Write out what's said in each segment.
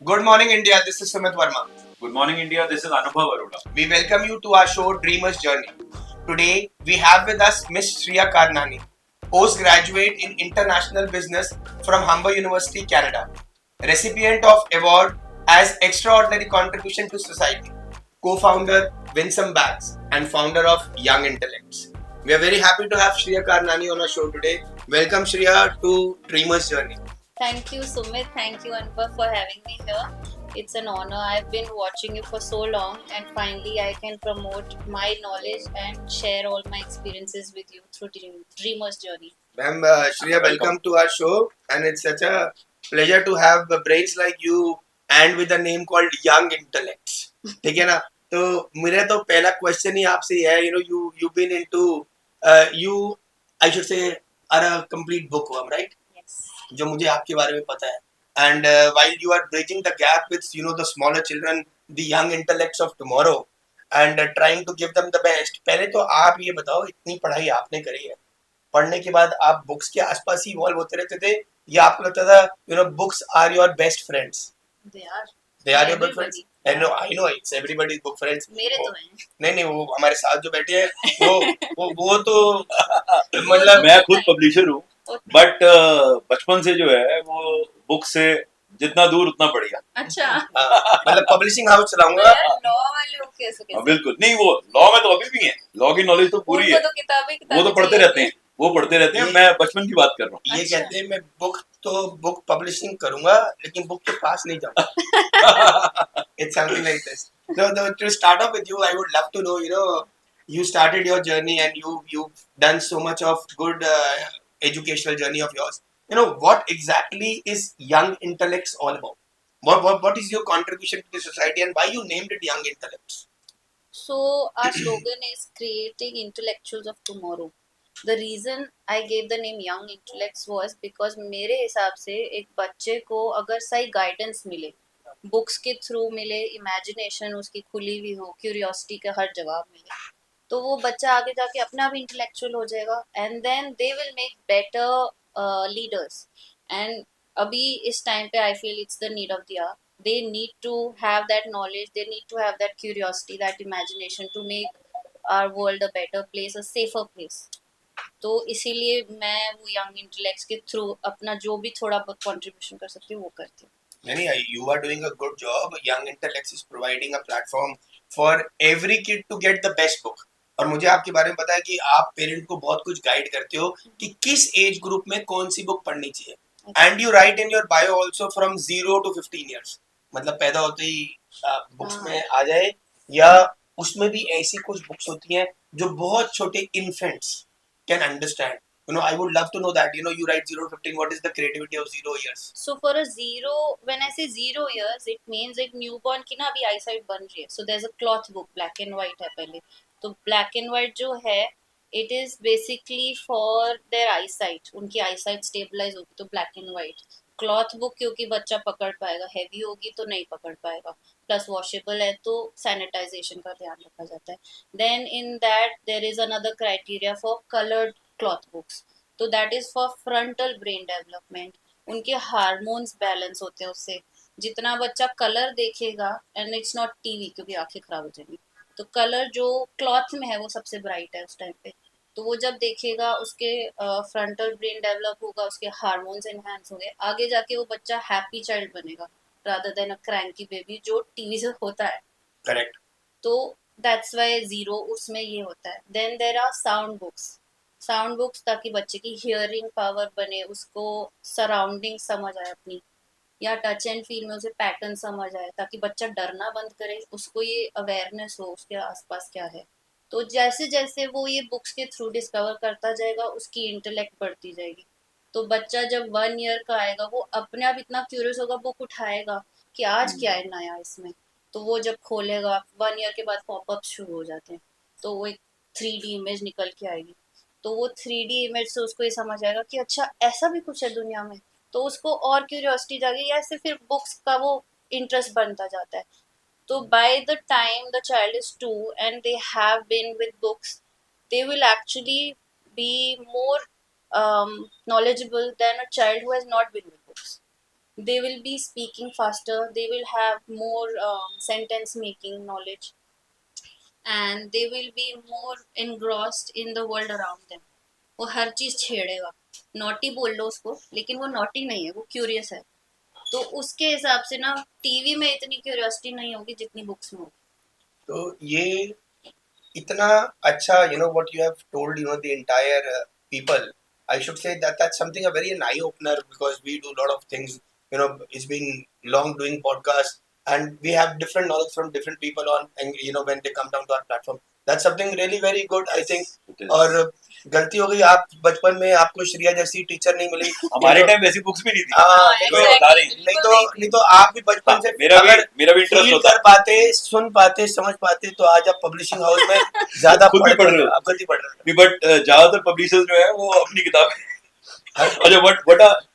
Good morning, India. This is Sumit Verma. Good morning, India. This is Anubhav Arora. We welcome you to our show Dreamer's Journey. Today, we have with us Miss Shriya Karnani, postgraduate in International Business from Humber University, Canada, recipient of award as Extraordinary Contribution to Society, co-founder Winsome Bags, and founder of Young Intellects. We are very happy to have Shriya Karnani on our show today. Welcome, Shriya, to Dreamer's Journey. Thank you, Sumit. Thank you, Anubhav, for having me here. It's an honor. I've been watching you for so long, and finally, I can promote my knowledge and share all my experiences with you through Dreamer's Journey. Ma'am, Shriya, welcome to our show, and it's such a pleasure to have brains like you and with a name called Young Intellects. ठीक है ना? तो मेरा तो पहला question ही आपसे ये है, you been into you I should say are a complete bookworm, right? Yes. जो मुझे आपके बारे में पता है. And while you are bridging the gap with the smaller children, the young intellects of tomorrow, and trying to give them the best. पहले तो आप ये बताओ, इतनी पढ़ाई आपने करी है, पढ़ने के बाद आप बुक्स के आसपास ही इवॉल्व होते रहते थे या आपको लगता था books are your best friends? They are your book friends. I know it's everybody's book friends. मेरे तो हैं. नहीं वो हमारे साथ जो बैठे हैं वो तो मतलब मैं खुद पब्लिशर हूँ, बट बचपन से जो है वो बुक से जितना दूर उतना बढ़िया. अच्छा. मतलब पब्लिशिंग हाउस चलाऊंगा. लॉ वाले लोग कैसे बिल्कुल नहीं, वो लॉ में तो अभी भी है, लॉ की नॉलेज तो पूरी है. तो किताबें वो तो पढ़ते रहते हैं, वो पढ़ते रहते हैं. मैं बचपन की बात कर रहा हूँ. ये कहते हैं मैं बुक पब्लिशिंग करूंगा लेकिन बुक के पास नहीं जाऊंगा. It's something like this. To start off with you, I would love to know, you started your journey and you've done so much of good educational journey of yours. What exactly is Young Intellects all about? What is your contribution to the society and why you named it Young Intellects? So our slogan is creating intellectuals of tomorrow. The reason I gave the name Young Intellects was because मेरे हिसाब से एक बच्चे को अगर सही guidance मिले, books के थ्रू मिले, इमेजिनेशन उसकी खुली हुई हो, क्यूरियोसिटी का हर जवाब मिले, तो वो बच्चा आगे जाके अपना भी इंटेलेक्चुअल हो जाएगा and then they will make better leaders. And अभी इस टाइम पे I feel it's the need of the hour. They need to have that knowledge, they need to have that curiosity, that imagination to make our world a better place, a safer place. तो इसीलिए मैं वो young intellects के through अपना जो भी थोड़ा बहुत कंट्रीब्यूशन कर सकती हूँ वो करती हूँ. नहीं, you are doing a good job. Young Intellects is providing a platform for every kid to get the best book. और मुझे आपके बारे में पता है कि आप पेरेंट को बहुत कुछ गाइड करते हो कि किस एज ग्रुप में कौन सी बुक पढ़नी चाहिए. And you right in your bio also from 0 to 15 years. मतलब पैदा होते ही बुक्स में आ जाए, या उसमें भी ऐसी कुछ बुक्स होती हैं जो बहुत छोटे infants can understand. I would love to know that. You write 0 to 15. What is the creativity of 0 years? So for a zero, when I say 0 years, it means एक newborn की ना अभी eyesight बन रही है. So there's a cloth book, black and white है पहले. तो black and white जो है, it is basically for their eyesight. उनकी eyesight stabilize होगी तो black and white. Cloth book क्योंकि बच्चा पकड़ पाएगा, हैवी होगी तो नहीं पकड़ पाएगा, प्लस वॉशेबल है तो सैनिटाइजेशन का ध्यान रखा जाता है. Then in that there is another criteria for coloured cloth books. तो that is for frontal brain development. उनके हार्मोन्स बैलेंस होते हैं उससे. जितना बच्चा कलर देखेगा, एंड इट्स नॉट टीवी क्योंकि आंखें खराब हो जाएंगी, तो कलर जो क्लॉथ में है वो सबसे ब्राइट है उस टाइम पे. तो वो जब देखेगा उसके फ्रंटल ब्रेन डेवलप होगा, उसके हार्मोन्स एनहांस होंगे, आगे जाके वो बच्चा हैप्पी चाइल्ड बनेगा रादर देन अ क्रैंकी बेबी जो टीवी से होता है. करेक्ट. तो दैट्स व्हाई 0 उसमें ये होता है. Then there are sound books ताकि बच्चे की हियरिंग पावर बने, उसको सराउंडिंग समझ आए अपनी, या टच एंड फील में उसे पैटर्न समझ आए ताकि बच्चा डरना बंद करे, उसको ये अवेयरनेस हो उसके आसपास क्या है. तो जैसे जैसे वो ये बुक्स के थ्रू डिस्कवर करता जाएगा उसकी इंटेलेक्ट बढ़ती जाएगी. तो बच्चा जब 1 ईयर का आएगा वो अपने आप इतना क्यूरियस होगा, बुक उठाएगा कि आज क्या है नया इसमें. तो वो जब खोलेगा 1 ईयर के बाद पॉपअप शुरू हो जाते हैं, तो वो एक 3D इमेज निकल के आएगी. तो वो 3D इमेज से उसको ये समझ आएगा कि अच्छा ऐसा भी कुछ है दुनिया में. तो उसको और क्यूरियोसिटी जाएगी, ऐसे फिर बुक्स का वो इंटरेस्ट बनता जाता है. So by the time the child is 2 and they have been with books, they will actually be more knowledgeable than a child who has not been with books. they will be speaking faster, they will have more sentence making knowledge, and they will be more engrossed in the world around them. वो हर चीज छेड़ेगा, naughty बोल लो उसको, लेकिन वो naughty नहीं है, वो curious है। तो उसके हिसाब से ना टीवी में इतनी क्यूरियोसिटी नहीं होगी जितनी बुक्स में होगी। तो ये इतना अच्छा, what you have told, the entire people, I should say that that's something a very an eye opener, because we do a lot of things, it's been long doing podcasts, and we have different knowledge from different people on, and when they come down to our platform, that's something really very good, I think. It is. और गलती हो गई, आप बचपन में आपको श्रिया जैसी teacher नहीं मिली। हमारे टाइम वैसी बुक्स भी नहीं थी। हाँ, मैं बता रही हूँ। नहीं तो आप भी बचपन से मेरा अगर भी इंटरेस्ट फील होता कर पाते, सुन पाते, समझ पाते, तो आज आप पब्लिशिंग हाउस में ज्यादा खुद भी पढ़ रहे हो। आप खुद ही पढ़ रहे हो। नहीं, बट ज्यादातर पब्लिशर्स जो है वो अपनी किताब अच्छा,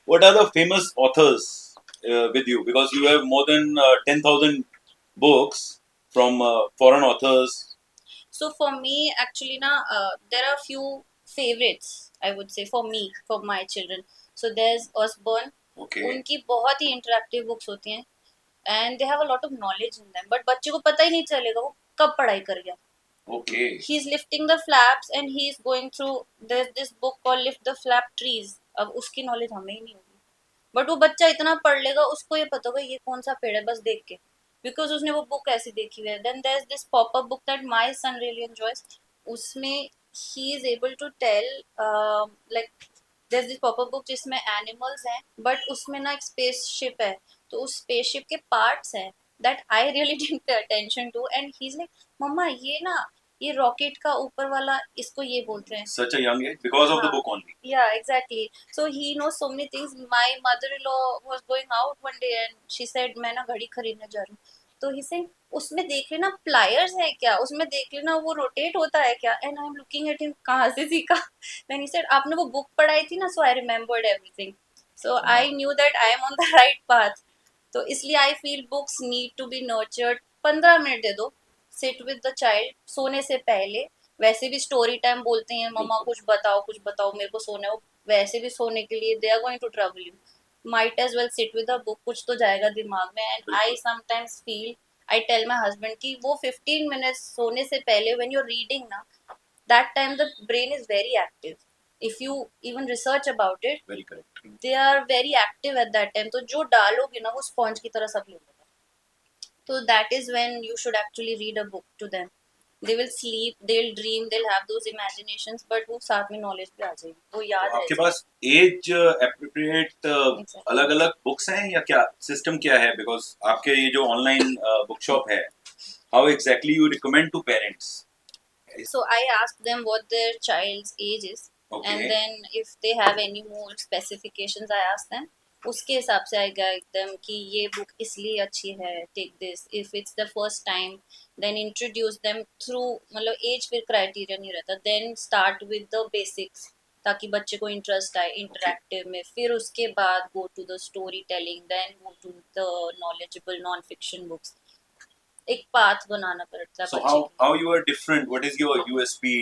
what are the famous authors with you, because you have more than 10,000 books from foreign authors. So for me, actually, na, there are few favorites, I would say, for me, for my children. So there's Osborne. Okay. उनकी बहुत ही interactive books होती हैं, and they have a lot of knowledge in them. But बच्चे को पता ही नहीं चलेगा वो कब पढ़ाई कर गया। Okay. He's lifting the flaps and he's going through. There's this book called Lift the Flap Trees. अब उसकी नॉलेज हमें ही नहीं होगी, बट वो बच्चा इतना पढ़ लेगा, उसको ये पता होगा ये कौन सा पेड़ है बस देख के, बिकॉज उसने वो बुक ऐसी देखी हुई है। Then there is this pop up book that my son really enjoys. उसमें he is able to tell, like there is this pop up book जिसमें एनिमल्स हैं, बट उसमें ना एक स्पेसशिप है, तो उस स्पेसशिप के पार्ट्स हैं that I really didn't pay attention to, and he is like मम्मा ये ना ये रॉकेट का ऊपर वाला इसको ये बोलते हैं। Such a young age because of the book only. Yeah, exactly. So he knows so many things. My mother-in-law was going out one day and she said मैं ना घड़ी खरीदने जा रही हूँ, तो he said उसमें देख लेना pliers है क्या, उसमें देख लेना वो रोटेट होता है क्या, and I'm looking at him कहाँ से सीखा। Then he said आपने वो बुक पढ़ाई थी ना, so I remembered everything, so I knew that I am on the right path। तो इसलिए I feel books need to be nurtured। 15 minute दे दो, सिट विद द चाइल्ड सोने से पहले। वैसे भी स्टोरी टाइम बोलते हैं, मम्मा कुछ बताओ मेरे को सोना है, वैसे भी सोने के लिए they are going to trouble you, might as well sit with a book, कुछ तो जाएगा दिमाग में। And I sometimes feel, I tell my husband कि वो 15 मिनट्स सोने से पहले व्हेन यू आर रीडिंग ना, that time the brain is very active. If you even research about it, Very correct. They are very active at that time. तो जो डालोगे ना वो स्पॉन्ज की तरह सब ले लेगा। So that is when you should actually read a book to them. They will sleep, they'll dream, they'll have those imaginations, but वो साथ में knowledge भी आ जाएगी, वो याद तो आपके रहेगा। पास एज अप्रोप्रिएट अलग अलग बुक्स हैं या क्या सिस्टम क्या है, बिकॉज आपके ये जो ऑनलाइन बुक शॉप है, how exactly you recommend to parents? So I ask them what their child's age is, Okay. and then if they have any more specifications, I ask them. उसके हिसाब से I guide them कि ये book इसलिए अच्छी है, take this. If it's the first time, then introduce them through, मतलब age फिर criteria नहीं रहता, then start with the basics ताकि बच्चे को इंटरेस्ट आए इंटरैक्टिव में, फिर उसके बाद go to the story telling, then go to the knowledgeable non fiction books। एक पाथ बनाना पड़ता है So बच्चे के how you are different? What is your USP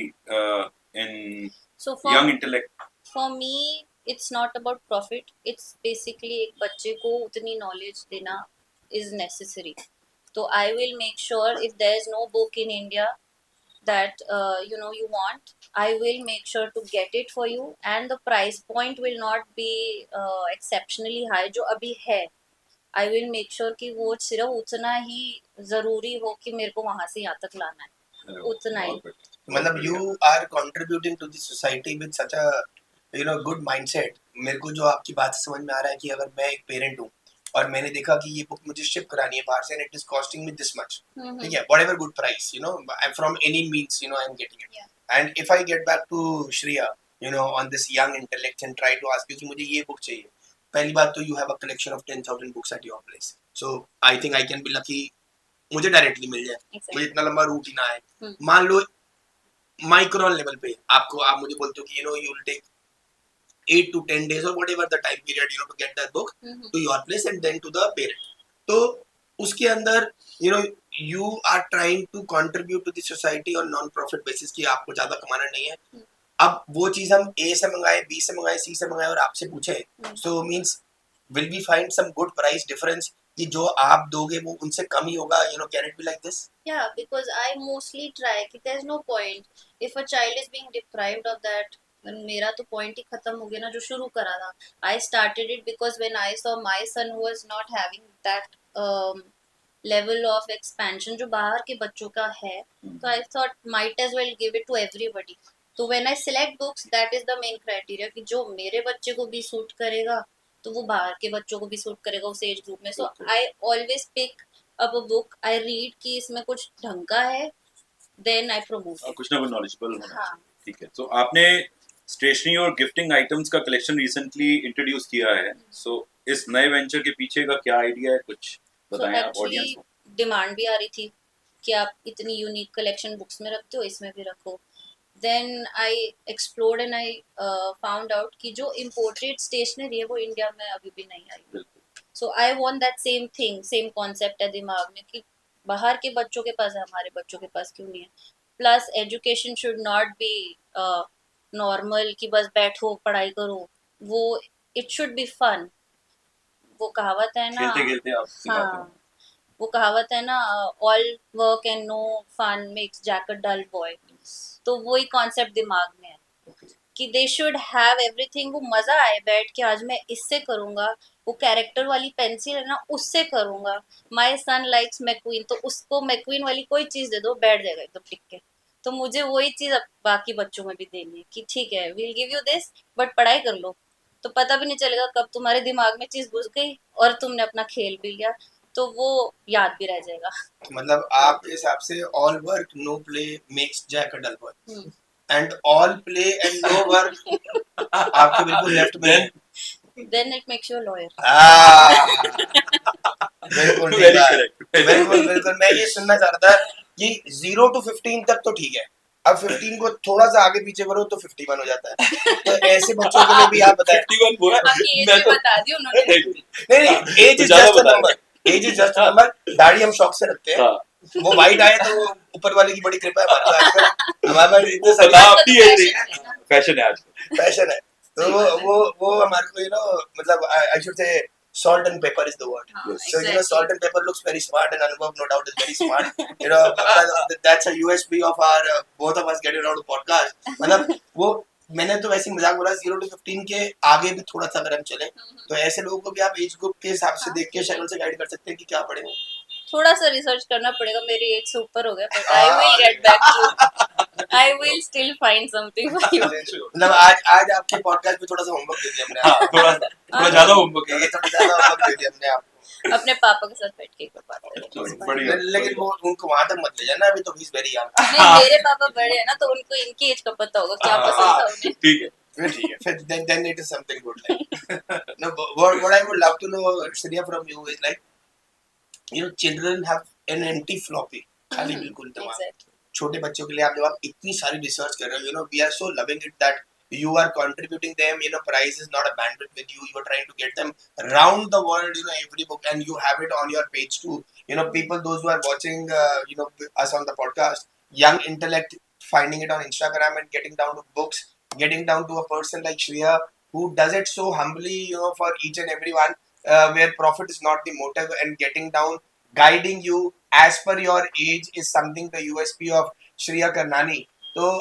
in लिए। So for young intellect? for me it's not about profit, it's basically एक बच्चे को उतनी knowledge देना is necessary। तो I will make sure if there is no book in India that you want, I will make sure to get it for you, and the price point will not be exceptionally high जो अभी है। I will make sure कि वो सिर्फ उतना ही जरूरी हो कि मेरे को वहां से यहाँ तक लाना है, उतना ही। मतलब you are contributing to the society with such a good mindset। मेरे को जो आपकी बात से समझ में आ रहा है कि अगर मैं एक पेरेंट हूँ और मैंने देखा कि ये बुक मुझे शिप करानी है बाहर से and it is costing me this much, ठीक है, whatever good price, from any means, I'm getting it। Yeah. And if I get back to Shreya, on this young intellect and try to ask you कि मुझे ये book चाहिए, पहली बात तो you have a collection of 10,000 books at your place, so I think I can be lucky मुझे directly मिल जाए, Exactly. मुझे इतना लंबा रूट ही ना आए। मान लो माइक्रोन लेवल पे आप मुझे बोलते हो कि you will take 8 to 10 days or whatever the time period to get that book to your place and then to the parent, तो उसके अंदर you are trying to contribute to the society on non profit basis कि आपको ज्यादा कमाना नहीं है। अब वो चीज हम A से मंगाए, B से मंगाए, C से मंगाए और आपसे पूछे, so means will we find some good price difference कि जो आप दोगे वो उनसे कम ही होगा, can it be like this? Yeah, because I mostly try कि there's no point if a child is being deprived of that. मेरा तो point ही खत्म हो गया ना जो शुरू करा था. I started it because when I saw my son who was not having that level of expansion जो बाहर के बच्चों का है, तो I thought might as well give it to everybody. तो when I select books, that is the main criteria कि जो मेरे बच्चे को भी सूट करेगा तो वो बाहर के बच्चों को भी सूट करेगा उस एज ग्रुप में. So I always pick up a book, I read कि इसमें कुछ ढंग का है, देन आई प्रमोट. कुछ ना कुछ नॉलेजेबल होना हाँ. चाहिए. ठीक है. तो आपने स्टेशनरी और गिफ्टिंग आइटम्स का कलेक्शन रिसेंटली इंट्रोड्यूस किया है. सो इस नए वेंचर के पीछे का क्या आइडिया है, कुछ सो बताएं आप एक्चुअली ऑडियंस को. डिमांड भी आ रही थी कि आप इतनी यूनिक कलेक्शन बुक्स में रखते हो, इसमें भी रखो. Then I explored and I found out कि जो इम्पोर्टेड स्टेशनरी है वो इंडिया में अभी भी नहीं आई. बिल्कुल. So I want that same thing, same concept है दिमाग में कि बाहर के बच्चों के पास है, हमारे बच्चों के पास क्यों नहीं है. Plus education should not be normal कि बस बैठो पढ़ाई करो. वो इट शुड बी फन. वो कहावत है ना. खेलते खेलते आप सिखाते हो. हाँ, वो कहावत है ना, all work and no fun makes Jack a dull boy. तो वही कॉन्सेप्ट दिमाग में है कि दे शुड हैव एवरीथिंग. वो मजा आए बैठ के, आज मैं इससे करूंगा, वो कैरेक्टर वाली पेंसिल है ना उससे करूंगा. माय सन लाइक्स मैक्वीन, तो उसको मैक्वीन वाली कोई चीज दे दो बैठ जाएगा एकदम टिक के. तो मुझे वही चीज अब बाकी बच्चों में भी देनी है कि ठीक है we'll give you this but पढ़ाई कर लो. तो पता भी नहीं चलेगा कब तुम्हारे दिमाग में चीज घुस गई और तुमने अपना खेल भी लिया, तो वो याद भी रह जाएगा. मतलब आपके हिसाब से all work no play makes Jack a dull boy, and all play and no work आपके बिल्कुल लेफ्ट में है. Then it makes you a lawyer. बिल्कुल ठीक वेरी बात. करेक्ट. बिल्कुल बिल्कुल. मैं ये सुनना चाहता था कि 0 to 15 तक तो ठीक है, अब 15 को थोड़ा सा आगे पीछे करो तो 51 हो जाता है. तो ऐसे बच्चों के लिए भी आप बताएं. 51 हुआ. एज मैं भी तो बता दी उन्होंने. नहीं नहीं, एज तो इज ज्यादा जस्ट अ बता number. Age is just a number. दाढ़ी हम शौक से रखते हैं. हाँ. वो वाइट आए तो ऊपर वाले की बड़ी कृपा है हमारे पे. आजकल हमारे पास इतने वो सारे बता अपनी एज fashion है नहीं. ना. फैशन है आज. फैशन है. तो वो हमारे को मतलब आई शुड से salt and pepper is the word. हाँ, So exactly. salt and pepper looks very smart, and Anubhav no doubt is very smart. That's a USP of our both of us getting around the podcast. मतलब वो मैंने तो वैसे ही मजाक बोला 0 to 15 के आगे भी थोड़ा सा अगर हम चले तो ऐसे लोगों को भी आप एज ग्रुप के हिसाब से हाँ, देख के शक्ल से गाइड कर सकते हैं कि क्या पढ़ेंगे. थोड़ा सा रिसर्च करना पड़ेगा, मेरी एज से ऊपर हो गया but I will get back to, I will still find something for you. मतलब आज आपके पॉडकास्ट में थोड़ा सा होमवर्क दे दिया हमने. हाँ, थोड़ा ज्यादा होमवर्क है. थोड़ा ज्यादा होमवर्क दे दिया हमने आपको. अपने पापा के साथ बैठ के एक बार बात करेंगे. बढ़िया. लेकिन वो उनको वहां तक मत ले जाना, अभी तो he's very young. नहीं, मेरे पापा बड़े हैं ना तो उनको इनकी एज का पता होगा क्या पसंद था उन्हें. ठीक है. फिर ठीक है. फिर then it is something good. Like, no, what I would love to know, Shreya, from you is like, children have an empty floppy. खाली बिल्कुल दिमाग. Exactly. छोटे बच्चों के लिए आप जब आप इतनी सारी रिसर्च कर रहे हो, we are so loving it that you are contributing them. Price is not a bandwidth with you. You are trying to get them round the world. Every book, and you have it on your page too. People, those who are watching, us on the podcast, young intellect, finding it on Instagram and getting down to books, getting down to a person like Shreya who does it so humbly, for each and everyone, where profit is not the motive, and getting down, guiding you as per your age is something the USP of Shreya Karnani. तो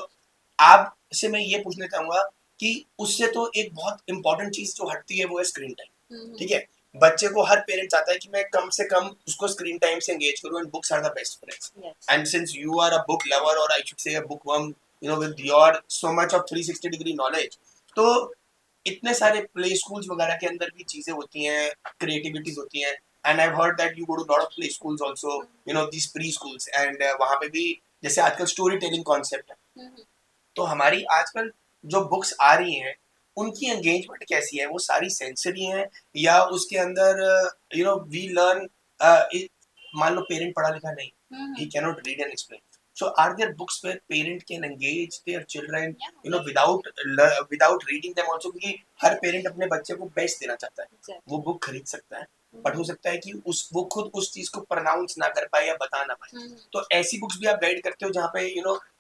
आप से मैं ये पूछना चाहूंगा कि उससे तो एक बहुत इंपॉर्टेंट चीज जो हटती है वो है स्क्रीन टाइम. ठीक है, बच्चे को हर पेरेंट चाहता है कि मैं कम से कम उसको स्क्रीन टाइम से एंगेज करूं, and books are the best friends. And since you are a book lover, और I should say a book worm, with your so much of 360 degree knowledge, तो इतने सारे प्ले स्कूल्स वगैरह के अंदर भी चीजें होती हैं, क्रिएटिविटीज होती हैं. And I have heard that you go to lot of play schools also, this pre schools, and वहां पे भी जैसे आजकल स्टोरी टेलिंग कॉन्सेप्ट है. तो हमारी आजकल जो बुक्स आ रही हैं उनकी एंगेजमेंट कैसी है? वो सारी सेंसरी हैं या उसके अंदर वी लर्न, मान लो पेरेंट पढ़ा लिखा नहीं, he cannot read and explain, so are there books where parent can engage their children, without reading them also, क्योंकि हर पेरेंट अपने बच्चे को बेस्ट देना चाहता है. वो बुक खरीद सकता है बट हो सकता है कि वो खुद उस चीज को प्रोनाउंस ना कर पाए या बता ना पाए. तो ऐसी बुक्स भी आप गाइड करते हो जहाँ पे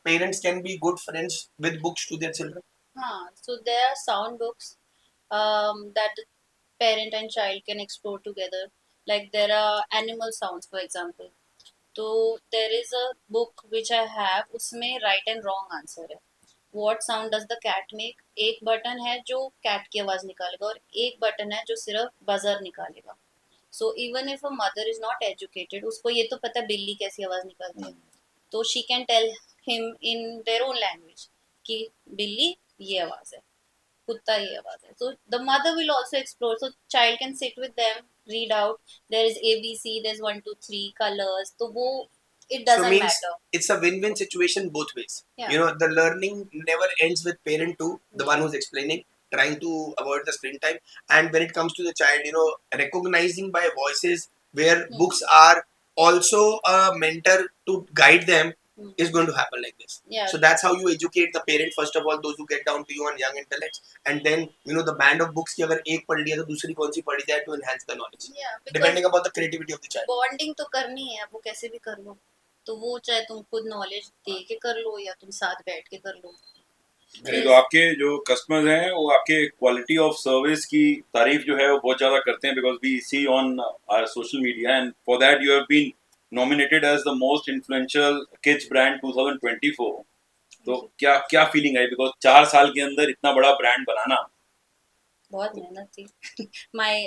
parents can be good friends with books to their children? हाँ, so there are sound books that parent and child can explore together. Like there are animal sounds, for example. तो there is a book which I have, उसमें right and wrong answer है. What sound does the cat make? एक button है जो cat की आवाज निकालेगा और एक बटन है जो सिर्फ बजर निकालेगा. So even if a mother is not educated, उसको ये तो पता है बिल्ली कैसी आवाज निकालती है. तो she can tell him in their own language कि बिल्ली ये आवाज है, कुत्ता ये आवाज है. So the mother will also explore. So child can sit with them, read out. There is ABC. There's 1, 2, 3 colors. तो वो it So doesn't means matter. it's a win-win situation both ways. Yeah. You know, the learning never ends with parent too, the one who's explaining, trying to avoid the screen time. And when it comes to the child, you know, recognizing by voices where books are also a mentor to guide them is going to happen like this. Yeah. So that's how you educate the parent, first of all, those who get down to you on young intellects. And then, you know, the band of books की अगर एक पढ़ लिया तो दूसरी कौन सी पढ़ी जाए to enhance the knowledge. Yeah, Depending upon the creativity of the child. bonding तो करनी है, वो कैसे भी कर लो. तो वो चाहे तुम खुद नॉलेज दे के कर लो या तुम साथ बैठ के कर लो. नहीं तो आपके जो कस्टमर्स हैं वो आपके क्वालिटी ऑफ सर्विस की तारीफ जो है वो बहुत ज़्यादा करते हैं because we see on our social media and for that you have been nominated as the most influential kids brand 2024. तो क्या क्या फीलिंग है बिकॉज 4 साल के अंदर इतना बड़ा ब्रांड बनाना बहुत मेहनत थी. My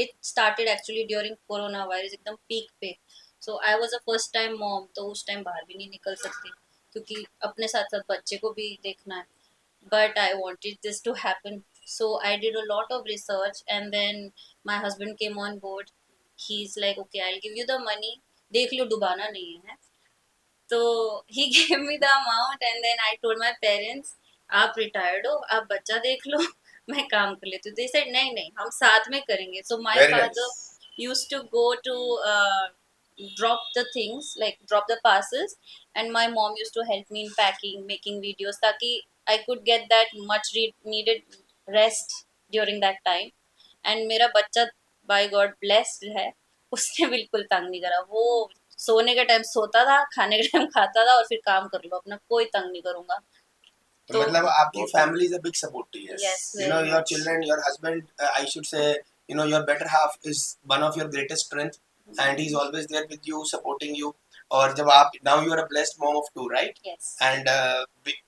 it started actually during corona virus, एकदम पीक पे. So I was a first time mom, तो उस टाइम बाहर भी नहीं निकल सकती क्योंकि अपने साथ साथ बच्चे को भी देखना है. But I wanted this to happen. So I did a lot of research and then my husband came on board. He's like, okay, I'll give you the money. देख लो डुबाना नहीं है. तो he gave me the amount and then I told my parents, आप retired हो, आप बच्चा देख लो, मैं काम कर लेती हूँ. They said नहीं नहीं, हम साथ में करेंगे. So my Very father nice. used to go to drop the things, like drop the parcels, and my mom used to help me in packing, making videos, ताकि I could get that much needed rest during that time. And मेरा बच्चा by God blessed है, उसने बिल्कुल तंग नहीं करा. वो सोने के टाइम सोता था, खाने के टाइम खाता था और फिर काम कर लो अपना, कोई तंग नहीं करूंगा. तो मतलब आपकी family is a big support to you. Yes, You know, very your much. children, your husband, I should say, you know, your better half is one of your greatest strength, and he's always there with you, supporting you. और जब आप now you are a blessed mom of two, right? Yes. And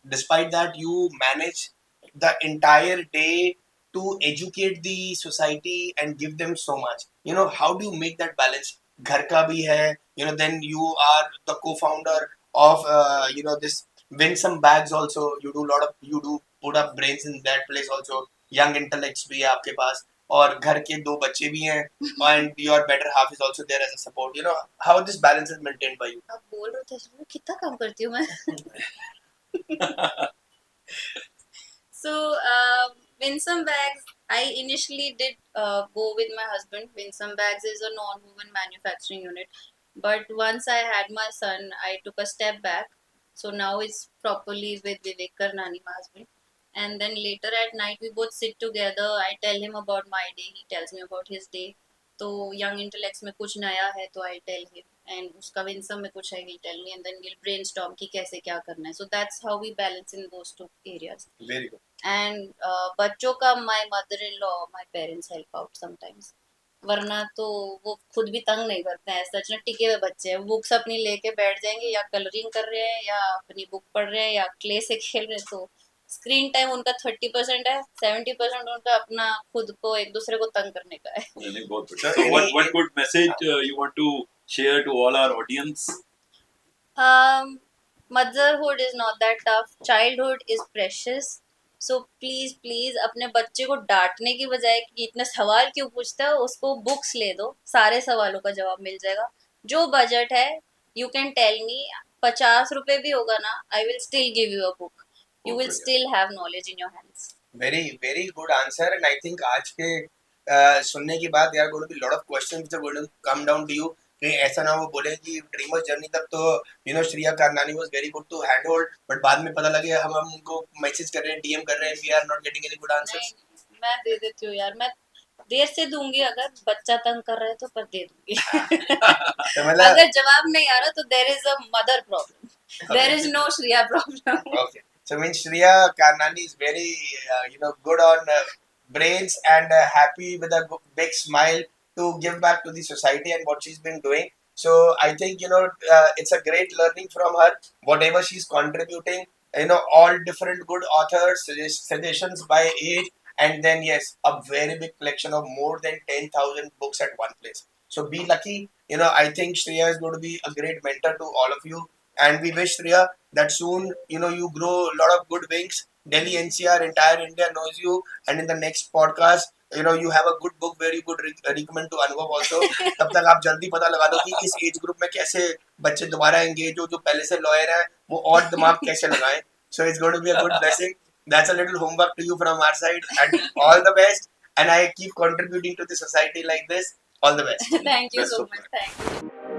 despite that, you manage the entire day to educate the society and give them so much. You know, how do you make that balance? घर का भी है, you know, then you are the co-founder of, you know, this win some bags also. You do put up brains in that place also. Young intellects भी है आपके पास और घर के 2 बच्चे भी हैं and your better half is also there as a support. You know how this balance is maintained by you. आप बोल रहे थे कितना काम करती हूँ मैं. So Winsome Bags, I initially did go with my husband. Winsome Bags is a non-woven manufacturing unit, but once I had my son, I took a step back. So now it's properly with Vivek Karnani, my husband. And then later at night, we both sit together. I tell him about my day. He tells me about his day. तो young intellects में कुछ नया है तो I tell him, and उसका Winsome में कुछ है he'll tell me, and then we'll brainstorm कि कैसे क्या करना है. So that's how we balance in those 2 areas. Very good. And बच्चों का my mother-in-law, my parents help out sometimes. वरना तो वो खुद भी तंग नहीं करते हैं. सच में टिके हुए बच्चे हैं, बुक्स अपनी लेके बैठ जाएंगे, या कलरिंग कर रहे हैं या अपनी बुक पढ़ रहे हैं या क्ले से खेल रहे हैं. तो स्क्रीन टाइम उनका 30% है, 70% उनका अपना खुद को एक दूसरे को तंग करने का है. नहीं बहुत बढ़िया. So what good message you want to share to all our audience? Motherhood is not that tough. Childhood is precious. So please अपने बच्चे को डांटने की बजाय कि इतने सवाल क्यों पूछता है, उसको बुक्स ले दो, सारे सवालों का जवाब मिल जाएगा. जो बजट है you can tell me, 50 रुपए भी होगा ना, I will still give you a book. You will still have knowledge in your hands. Very good answer, and I think आज के सुनने के बाद there are going to be a lot of questions which are going to come down to you. कहीं ऐसा ना वो बोले कि ड्रीमर्स जर्नी तक तो you know Shreya कारनानी was very good to handhold, but बाद में पता लगे हम उनको मैसेज कर रहे हैं, डीएम कर रहे हैं, we are not getting any good answers. नहीं, मैं दे देती हूँ यार, मैं देर से दूंगी. अगर बच्चा तंग कर रहा है तो पर दे दूंगी. तो मतलब अगर जवाब नहीं आ रहा तो there is a mother problem. There is no Shriya problem. okay. So means Shreya Karnani is very you know good on brains and happy with a big smile to give back to the society and what she's been doing. So I think it's a great learning from her. Whatever she's contributing, all different good authors, suggestions by age, and then yes, a very big collection of more than 10,000 books at one place. So be lucky. I think Shreya is going to be a great mentor to all of you, and we wish Shreya that soon you grow a lot of good wings. Delhi NCR, entire India knows you, and in the next podcast, you have a good book where you could recommend to Anubhav also. तब तक आप जल्दी पता लगा लो कि इस as group में कैसे बच्चे दोबारा एंगेज हो, जो पहले से लॉयर है वो और दिमाग कैसे लगाएं. So it's going to be a good blessing. That's a little homework to you from our side, and all the best. And I keep contributing to the society like this. All the best. Thank you Best so of much. luck. Thank you.